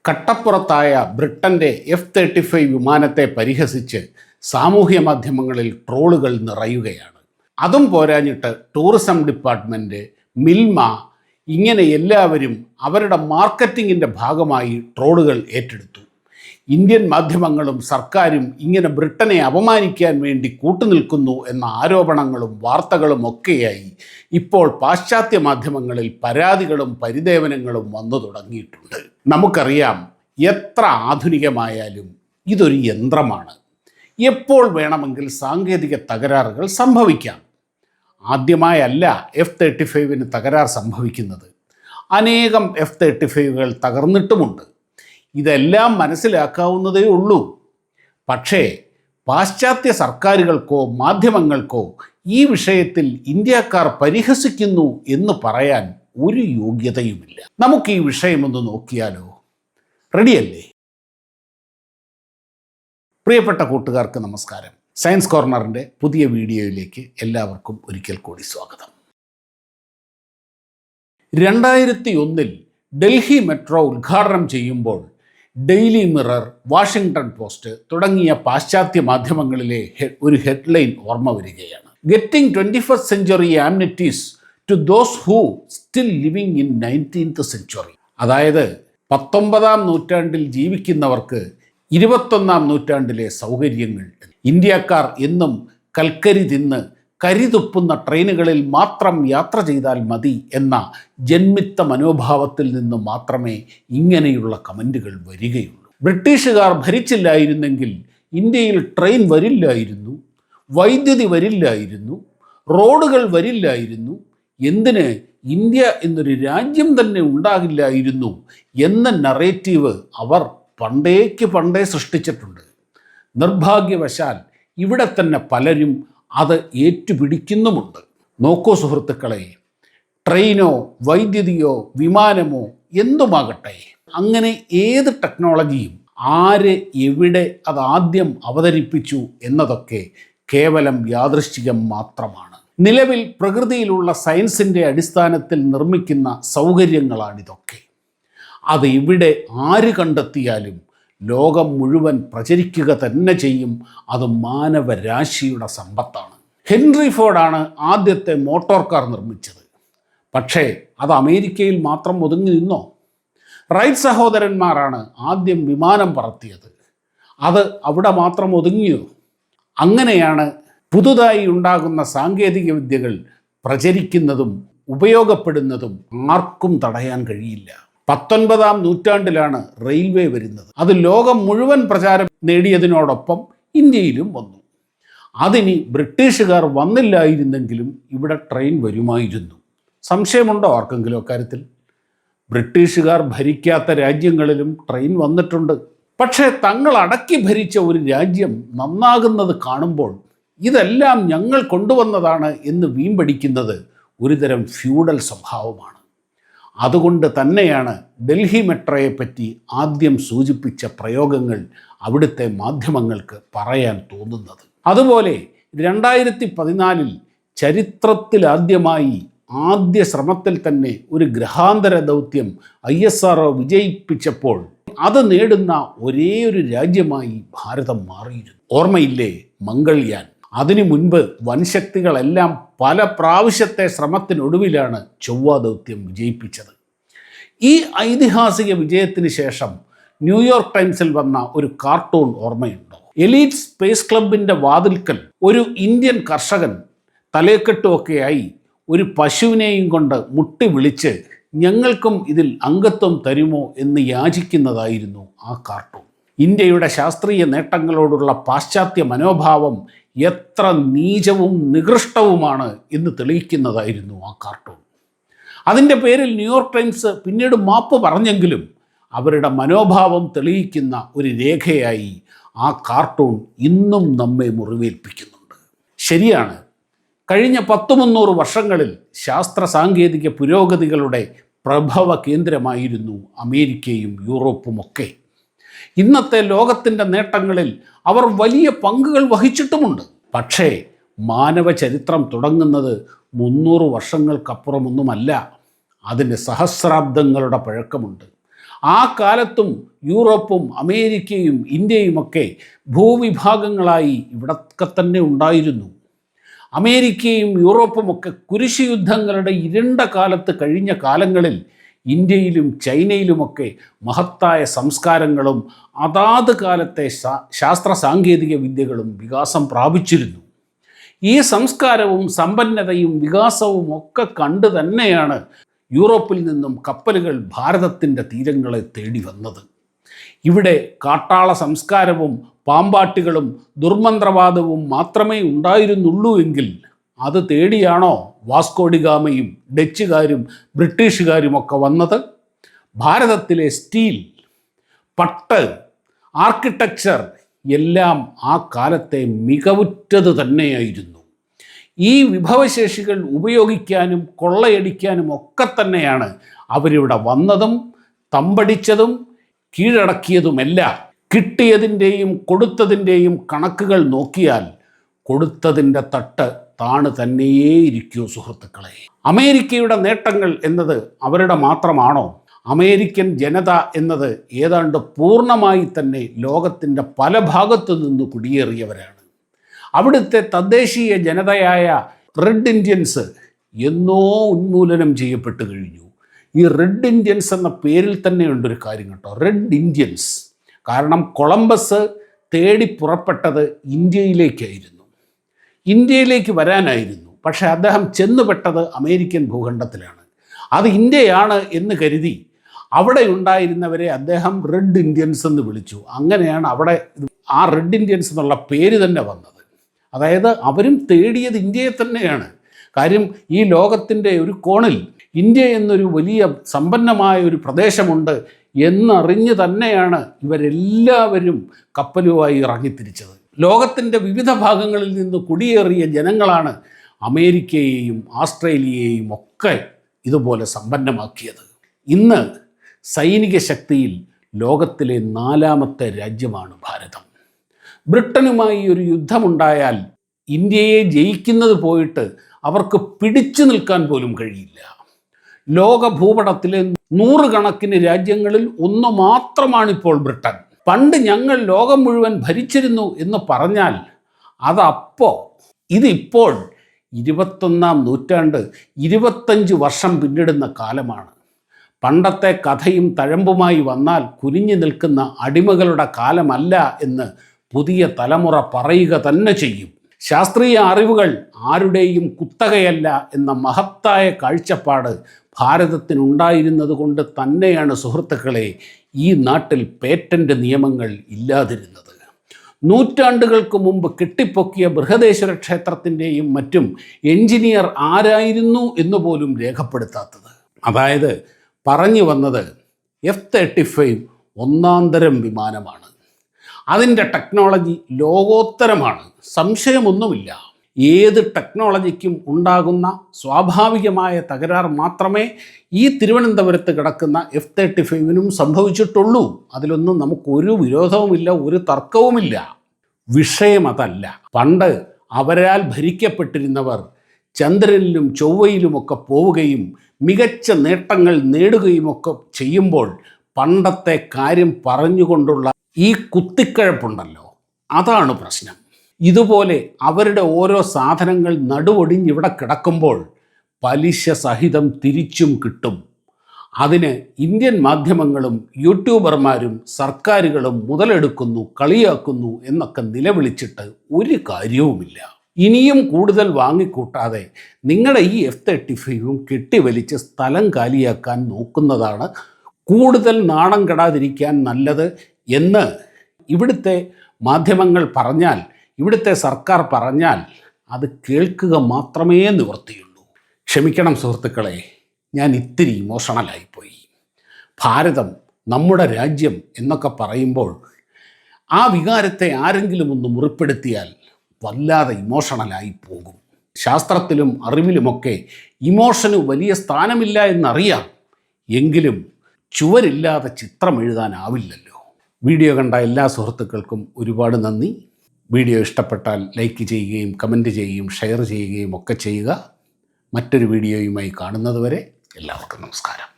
കട്ടപ്പുറത്തായ ബ്രിട്ടൻ്റെ F-35 വിമാനത്തെ പരിഹസിച്ച് സാമൂഹ്യ മാധ്യമങ്ങളിൽ ട്രോളുകൾ നിറയുകയാണ്. അതും പോരാഞ്ഞിട്ട് ടൂറിസം ഡിപ്പാർട്ട്മെൻറ്റ്, മിൽമ, ഇങ്ങനെ എല്ലാവരും അവരുടെ മാർക്കറ്റിങ്ങിൻ്റെ ഭാഗമായി ട്രോളുകൾ ഏറ്റെടുത്തു. ഇന്ത്യൻ മാധ്യമങ്ങളും സർക്കാരും ഇങ്ങനെ ബ്രിട്ടനെ അപമാനിക്കാൻ വേണ്ടി കൂട്ടുനിൽക്കുന്നു എന്ന ആരോപണങ്ങളും വാർത്തകളും ഒക്കെയായി ഇപ്പോൾ പാശ്ചാത്യ മാധ്യമങ്ങളിൽ പരാതികളും പരിദേവനങ്ങളും വന്നു തുടങ്ങിയിട്ടുണ്ട്. നമുക്കറിയാം, എത്ര ആധുനികമായാലും ഇതൊരു യന്ത്രമാണ്. എപ്പോൾ വേണമെങ്കിൽ സാങ്കേതിക തകരാറുകൾ സംഭവിക്കാം. ആദ്യമായല്ല F-35 തകരാർ സംഭവിക്കുന്നത്. അനേകം F-35കൾ തകർന്നിട്ടുമുണ്ട്. ഇതെല്ലാം മനസ്സിലാക്കാവുന്നതേ ഉള്ളൂ. പക്ഷേ പാശ്ചാത്യ സർക്കാരുകൾക്കോ മാധ്യമങ്ങൾക്കോ ഈ വിഷയത്തിൽ ഇന്ത്യക്കാർ പരിഹസിക്കുന്നു എന്ന് പറയാൻ ഒരു യോഗ്യതയുമില്ല. നമുക്ക് ഈ വിഷയമൊന്ന് നോക്കിയാലോ? റെഡിയല്ലേ? പ്രിയപ്പെട്ട കൂട്ടുകാർക്ക് നമസ്കാരം. സയൻസ് കോർണറിൻ്റെ പുതിയ വീഡിയോയിലേക്ക് എല്ലാവർക്കും ഒരിക്കൽ കൂടി സ്വാഗതം. 2001 ഡൽഹി മെട്രോ ഉദ്ഘാടനം ചെയ്യുമ്പോൾ ഡെയിലി മിറർ, വാഷിംഗ്ടൺ പോസ്റ്റ് തുടങ്ങിയ പാശ്ചാത്യ മാധ്യമങ്ങളിലെ ഒരു ഹെഡ്ലൈൻ ഓർമ്മ വരികയാണ്. Getting 21st century amenities to those who still living in 19th century. അതായത് 19ാം നൂറ്റാണ്ടിൽ ജീവിക്കുന്നവർക്ക് 21ാം നൂറ്റാണ്ടിലെ സൗകര്യങ്ങൾ. ഇന്ത്യക്കാർ എന്നും കൽക്കരി തിന്ന് കരിതുപ്പുന്ന ട്രെയിനുകളിൽ മാത്രം യാത്ര ചെയ്താൽ മതി എന്ന ജന്മിത്ത മനോഭാവത്തിൽ നിന്ന് മാത്രമേ ഇങ്ങനെയുള്ള കമൻറ്റുകൾ വരികയുള്ളൂ. ബ്രിട്ടീഷുകാർ ഭരിച്ചില്ലായിരുന്നെങ്കിൽ ഇന്ത്യയിൽ ട്രെയിൻ വരില്ലായിരുന്നു, വൈദ്യുതി വരില്ലായിരുന്നു, റോഡുകൾ വരില്ലായിരുന്നു, എന്തിന് ഇന്ത്യ എന്നൊരു രാജ്യം തന്നെ ഉണ്ടാകില്ലായിരുന്നു എന്ന നറേറ്റീവ് അവർ പണ്ടേ സൃഷ്ടിച്ചിട്ടുണ്ട്. നിർഭാഗ്യവശാൽ ഇവിടെ തന്നെ പലരും അത് ഏറ്റുപിടിക്കുന്നുമുണ്ട്. നോക്കൂ സുഹൃത്തുക്കളെ, ട്രെയിനോ വൈദ്യുതിയോ വിമാനമോ എന്തുമാകട്ടെ, അങ്ങനെ ഏത് ടെക്നോളജിയും ആര് എവിടെ അതാദ്യം അവതരിപ്പിച്ചു എന്നതൊക്കെ കേവലം യാദൃശ്ചികം മാത്രമാണ്. നിലവിൽ പ്രകൃതിയിലുള്ള സയൻസിൻ്റെ അടിസ്ഥാനത്തിൽ നിർമ്മിക്കുന്ന സൗകര്യങ്ങളാണിതൊക്കെ. അത് ഇവിടെ ആര് കണ്ടെത്തിയാലും ലോകം മുഴുവൻ പ്രചരിക്കുക തന്നെ ചെയ്യും. അത് മാനവരാശിയുടെ സമ്പത്താണ്. ഹെൻറി ഫോർഡാണ് ആദ്യത്തെ മോട്ടോർ കാർ നിർമ്മിച്ചത്. പക്ഷേ അത് അമേരിക്കയിൽ മാത്രം ഒതുങ്ങി നിന്നോ? റൈറ്റ് സഹോദരന്മാരാണ് ആദ്യം വിമാനം പറത്തിയത്. അത് അവിടെ മാത്രം ഒതുങ്ങിയോ? അങ്ങനെയാണ് പുതുതായി ഉണ്ടാകുന്ന സാങ്കേതിക വിദ്യകൾ പ്രചരിക്കുന്നതും ഉപയോഗപ്പെടുന്നതും ആർക്കും തടയാൻ കഴിയില്ല. 19ാം നൂറ്റാണ്ടിലാണ് റെയിൽവേ വരുന്നത്. അത് ലോകം മുഴുവൻ പ്രചാരം നേടിയതിനോടൊപ്പം ഇന്ത്യയിലും വന്നു. അതിനി ബ്രിട്ടീഷുകാർ വന്നില്ലായിരുന്നെങ്കിലും ഇവിടെ ട്രെയിൻ വരുമായിരുന്നു. സംശയമുണ്ടോ ആർക്കെങ്കിലും അക്കാര്യത്തിൽ? ബ്രിട്ടീഷുകാർ ഭരിക്കാത്ത രാജ്യങ്ങളിലും ട്രെയിൻ വന്നിട്ടുണ്ട്. പക്ഷേ തങ്ങൾ അടക്കി ഭരിച്ച ഒരു രാജ്യം നന്നാകുന്നത് കാണുമ്പോൾ ഇതെല്ലാം ഞങ്ങൾ കൊണ്ടുവന്നതാണ് എന്ന് വീമ്പടിക്കുന്നത് ഒരുതരം ഫ്യൂഡൽ സ്വഭാവമാണ്. അതുകൊണ്ട് തന്നെയാണ് ഡൽഹി മെട്രോയെപ്പറ്റി ആദ്യം സൂചിപ്പിച്ച പ്രയോഗങ്ങൾ അവിടുത്തെ മാധ്യമങ്ങൾക്ക് പറയാൻ തോന്നുന്നത്. അതുപോലെ 2014 ചരിത്രത്തിലാദ്യമായി ആദ്യ ശ്രമത്തിൽ തന്നെ ഒരു ഗ്രഹാന്തര ദൗത്യം ISRO വിജയിപ്പിച്ചപ്പോൾ അത് നേടുന്ന ഒരേ ഒരു രാജ്യമായി ഭാരതം മാറിയിരുന്നു. ഓർമ്മയില്ലേ മംഗൾയാൻ? അതിനു മുൻപ് വൻശക്തികളെല്ലാം പല പ്രാവശ്യത്തെ ശ്രമത്തിനൊടുവിലാണ് ചൊവ്വ ദൗത്യം വിജയിപ്പിച്ചത്. ഈ ഐതിഹാസിക വിജയത്തിന് ശേഷം ന്യൂയോർക്ക് ടൈംസിൽ വന്ന ഒരു കാർട്ടൂൺ ഓർമ്മയുണ്ടോ? എലീറ്റ് സ്പേസ് ക്ലബിൻ്റെ വാതിൽക്കൽ ഒരു ഇന്ത്യൻ കർഷകൻ തലക്കെട്ടുമൊക്കെയായി ഒരു പശുവിനെയും കൊണ്ട് മുട്ടി വിളിച്ച് ഞങ്ങൾക്കും ഇതിൽ അംഗത്വം തരുമോ എന്ന് യാചിക്കുന്നതായിരുന്നു ആ കാർട്ടൂൺ. ഇന്ത്യയുടെ ശാസ്ത്രീയ നേട്ടങ്ങളോടുള്ള പാശ്ചാത്യ മനോഭാവം എത്ര നീചവും നികൃഷ്ടവുമാണ് എന്ന് തെളിയിക്കുന്നതായിരുന്നു ആ കാർട്ടൂൺ. അതിൻ്റെ പേരിൽ ന്യൂയോർക്ക് ടൈംസ് പിന്നീട് മാപ്പ് പറഞ്ഞെങ്കിലും അവരുടെ മനോഭാവം തെളിയിക്കുന്ന ഒരു രേഖയായി ആ കാർട്ടൂൺ ഇന്നും നമ്മെ മുറിവേൽപ്പിക്കുന്നുണ്ട്. ശരിയാണ്, കഴിഞ്ഞ 100-300 വർഷങ്ങളിൽ ശാസ്ത്ര സാങ്കേതിക പുരോഗതികളുടെ പ്രഭവ കേന്ദ്രമായിരുന്നു അമേരിക്കയും യൂറോപ്പുമൊക്കെ. ഇന്നത്തെ ലോകത്തിൻ്റെ നേട്ടങ്ങളിൽ അവർ വലിയ പങ്കുകൾ വഹിച്ചിട്ടുമുണ്ട്. പക്ഷേ മാനവ ചരിത്രം തുടങ്ങുന്നത് 300 വർഷങ്ങൾക്കപ്പുറമൊന്നുമല്ല. അതിന് സഹസ്രാബ്ദങ്ങളുടെ പഴക്കമുണ്ട്. ആ കാലത്തും യൂറോപ്പും അമേരിക്കയും ഇന്ത്യയുമൊക്കെ ഭൂവിഭാഗങ്ങളായി ഇവിടൊക്കെ തന്നെ ഉണ്ടായിരുന്നു. അമേരിക്കയും യൂറോപ്പുമൊക്കെ കുരിശ് യുദ്ധങ്ങളുടെ ഇരുണ്ട കാലത്ത് കഴിഞ്ഞ കാലങ്ങളിൽ ഇന്ത്യയിലും ചൈനയിലുമൊക്കെ മഹത്തായ സംസ്കാരങ്ങളും അതാത് കാലത്തെ ശാസ്ത്ര സാങ്കേതിക വിദ്യകളും വികാസം പ്രാപിച്ചിരുന്നു. ഈ സംസ്കാരവും സമ്പന്നതയും വികാസവും ഒക്കെ കണ്ടു തന്നെയാണ് യൂറോപ്പിൽ നിന്നും കപ്പലുകൾ ഭാരതത്തിൻ്റെ തീരങ്ങളെ തേടി വന്നത്. ഇവിടെ കാട്ടാള സംസ്കാരവും പാമ്പാട്ടികളും ദുർമന്ത്രവാദവും മാത്രമേ ഉണ്ടായിരുന്നുള്ളൂ എങ്കിൽ അത് തേടിയാണോ വാസ്കോഡിഗാമയും ഡച്ചുകാരും ബ്രിട്ടീഷുകാരുമൊക്കെ വന്നത്? ഭാരതത്തിലെ സ്റ്റീൽ, പട്ട്, ആർക്കിടെക്ചർ എല്ലാം ആ കാലത്തെ മികവുറ്റത് തന്നെയായിരുന്നു. ഈ വിഭവശേഷികൾ ഉപയോഗിക്കാനും കൊള്ളയടിക്കാനും ഒക്കെ തന്നെയാണ് അവരിവിടെ വന്നതും തമ്പടിച്ചതും കീഴടക്കിയതുമെല്ലാം. കിട്ടിയതിൻ്റെയും കൊടുത്തതിൻ്റെയും കണക്കുകൾ നോക്കിയാൽ കൊടുത്തതിൻ്റെ തട്ട് താണ് തന്നെയേയിരിക്കൂ സുഹൃത്തുക്കളെ. അമേരിക്കയുടെ നേട്ടങ്ങൾ എന്നത് അവരുടെ മാത്രമാണോ? അമേരിക്കൻ ജനത എന്നത് ഏതാണ്ട് പൂർണ്ണമായി തന്നെ ലോകത്തിൻ്റെ പല ഭാഗത്തു നിന്ന് കുടിയേറിയവരാണ്. അവിടുത്തെ തദ്ദേശീയ ജനതയായ റെഡ് ഇന്ത്യൻസ് എന്നോ ഉന്മൂലനം ചെയ്യപ്പെട്ടു കഴിഞ്ഞു. ഈ റെഡ് ഇന്ത്യൻസ് എന്ന പേരിൽ തന്നെയുണ്ടൊരു കാര്യം കേട്ടോ, റെഡ് ഇന്ത്യൻസ്. കാരണം കൊളംബസ് തേടി പുറപ്പെട്ടത് ഇന്ത്യയിലേക്കായിരുന്നു, ഇന്ത്യയിലേക്ക് വരാനായിരുന്നു. പക്ഷേ അദ്ദേഹം ചെന്നുപെട്ടത് അമേരിക്കൻ ഭൂഖണ്ഡത്തിലാണ്. അത് ഇന്ത്യയാണ് എന്ന് കരുതി അവിടെ ഉണ്ടായിരുന്നവരെ അദ്ദേഹം റെഡ് ഇന്ത്യൻസ് എന്ന് വിളിച്ചു. അങ്ങനെയാണ് അവിടെ ആ റെഡ് ഇന്ത്യൻസ് എന്നുള്ള പേര് തന്നെ വന്നത്. അതായത് അവരും തേടിയത് ഇന്ത്യയെ തന്നെയാണ്. കാര്യം ഈ ലോകത്തിൻ്റെ ഒരു കോണിൽ ഇന്ത്യ എന്നൊരു വലിയ സമ്പന്നമായ ഒരു പ്രദേശമുണ്ട് എന്നറിഞ്ഞ് തന്നെയാണ് ഇവരെല്ലാവരും കപ്പലുമായി ഇറങ്ങിത്തിരിച്ചത്. ലോകത്തിൻ്റെ വിവിധ ഭാഗങ്ങളിൽ നിന്ന് കുടിയേറിയ ജനങ്ങളാണ് അമേരിക്കയെയും ഓസ്ട്രേലിയയെയും ഒക്കെ ഇതുപോലെ സമ്പന്നമാക്കിയത്. ഇന്ന് സൈനിക ശക്തിയിൽ ലോകത്തിലെ 4ാമത്തെ രാജ്യമാണ് ഭാരതം. ബ്രിട്ടനുമായി ഒരു യുദ്ധമുണ്ടായാൽ ഇന്ത്യയെ ജയിക്കുന്നത് പോയിട്ട് അവർക്ക് പിടിച്ചു നിൽക്കാൻ പോലും കഴിയില്ല. ലോക ഭൂപടത്തിലെ 100 കണക്കിന് രാജ്യങ്ങളിൽ ഒന്ന് മാത്രമാണിപ്പോൾ ബ്രിട്ടൻ. പണ്ട് ഞങ്ങൾ ലോകം മുഴുവൻ ഭരിച്ചിരുന്നു എന്ന് പറഞ്ഞാൽ അതപ്പോൾ, ഇതിപ്പോൾ 21ാം നൂറ്റാണ്ട് 25 വർഷം പിന്നിടുന്ന കാലമാണ്. പണ്ടത്തെ കഥയും തഴമ്പുമായി വന്നാൽ കുനിഞ്ഞു നിൽക്കുന്ന അടിമകളുടെ കാലമല്ല എന്ന് പുതിയ തലമുറ പറയുക തന്നെ ചെയ്യും. ശാസ്ത്രീയ അറിവുകൾ ആരുടെയും കുത്തകയല്ല എന്ന മഹത്തായ കാഴ്ചപ്പാട് ഭാരതത്തിനുണ്ടായിരുന്നത് കൊണ്ട് തന്നെയാണ് സുഹൃത്തുക്കളെ ഈ നാട്ടിൽ പേറ്റന്റ് നിയമങ്ങൾ ഇല്ലാതിരുന്നത്. നൂറ്റാണ്ടുകൾക്ക് മുമ്പ് കെട്ടിപ്പൊക്കിയ ബൃഹദേശ്വര ക്ഷേത്രത്തിൻ്റെയും മറ്റും എഞ്ചിനീയർ ആരായിരുന്നു എന്നുപോലും രേഖപ്പെടുത്താത്തത്. അതായത് പറഞ്ഞു വന്നത് F-35 ഒന്നാന്തരം വിമാനമാണ്. അതിൻ്റെ ടെക്നോളജി ലോകോത്തരമാണ്, സംശയമൊന്നുമില്ല. ഏത് ടെക്നോളജിക്കും ഉണ്ടാകുന്ന സ്വാഭാവികമായ തകരാർ മാത്രമേ ഈ തിരുവനന്തപുരത്ത് കിടക്കുന്ന F-35നും സംഭവിച്ചിട്ടുള്ളൂ. അതിലൊന്നും നമുക്കൊരു വിരോധവുമില്ല, ഒരു തർക്കവുമില്ല. വിഷയം അതല്ല. പണ്ട് അവരാൽ ഭരിക്കപ്പെട്ടിരുന്നവർ ചന്ദ്രനിലും ചൊവ്വയിലുമൊക്കെ പോവുകയും മികച്ച നേട്ടങ്ങൾ നേടുകയുമൊക്കെ ചെയ്യുമ്പോൾ പണ്ടത്തെ കാര്യം പറഞ്ഞുകൊണ്ടുള്ള ഈ കുത്തിക്കഴപ്പുണ്ടല്ലോ, അതാണ് പ്രശ്നം. ഇതുപോലെ അവരുടെ ഓരോ സാധനങ്ങൾ നടുവൊടിഞ്ഞിവിടെ കിടക്കുമ്പോൾ പലിശ സഹിതം തിരിച്ചും കിട്ടും. അതിന് ഇന്ത്യൻ മാധ്യമങ്ങളും യൂട്യൂബർമാരും സർക്കാരുകളും മുതലെടുക്കുന്നു, കളിയാക്കുന്നു എന്നൊക്കെ നിലവിളിച്ചിട്ട് ഒരു കാര്യവുമില്ല. ഇനിയും കൂടുതൽ വാങ്ങിക്കൂട്ടാതെ നിങ്ങളുടെ ഈ F-35ഉം കെട്ടിവലിച്ച് സ്ഥലം കാലിയാക്കാൻ നോക്കുന്നതാണ് കൂടുതൽ നാണം കെടാതിരിക്കാൻ നല്ലത് എന്ന് ഇവിടുത്തെ മാധ്യമങ്ങൾ പറഞ്ഞാൽ, ഇവിടുത്തെ സർക്കാർ പറഞ്ഞാൽ അത് കേൾക്കുക മാത്രമേ നിവൃത്തിയുള്ളൂ. ക്ഷമിക്കണം സുഹൃത്തുക്കളെ, ഞാൻ ഇത്തിരി ഇമോഷണലായിപ്പോയി. ഭാരതം നമ്മുടെ രാജ്യം എന്നൊക്കെ പറയുമ്പോൾ ആ വികാരത്തെ ആരെങ്കിലും ഒന്ന് മുറിപ്പെടുത്തിയാൽ വല്ലാതെ ഇമോഷണലായി പോകും. ശാസ്ത്രത്തിലും അറിവിലുമൊക്കെ ഇമോഷന് വലിയ സ്ഥാനമില്ല എന്നറിയാം. എങ്കിലും ചുവരില്ലാതെ ചിത്രം എഴുതാനാവില്ലല്ലോ. വീഡിയോ കണ്ട എല്ലാ സുഹൃത്തുക്കൾക്കും ഒരുപാട് നന്ദി. വീഡിയോ ഇഷ്ടപ്പെട്ടാൽ ലൈക്ക് ചെയ്യുകയും കമൻറ്റ് ചെയ്യുകയും ഷെയർ ചെയ്യുകയും ഒക്കെ ചെയ്യുക. മറ്റൊരു വീഡിയോയുമായി കാണുന്നതുവരെ എല്ലാവർക്കും നമസ്കാരം.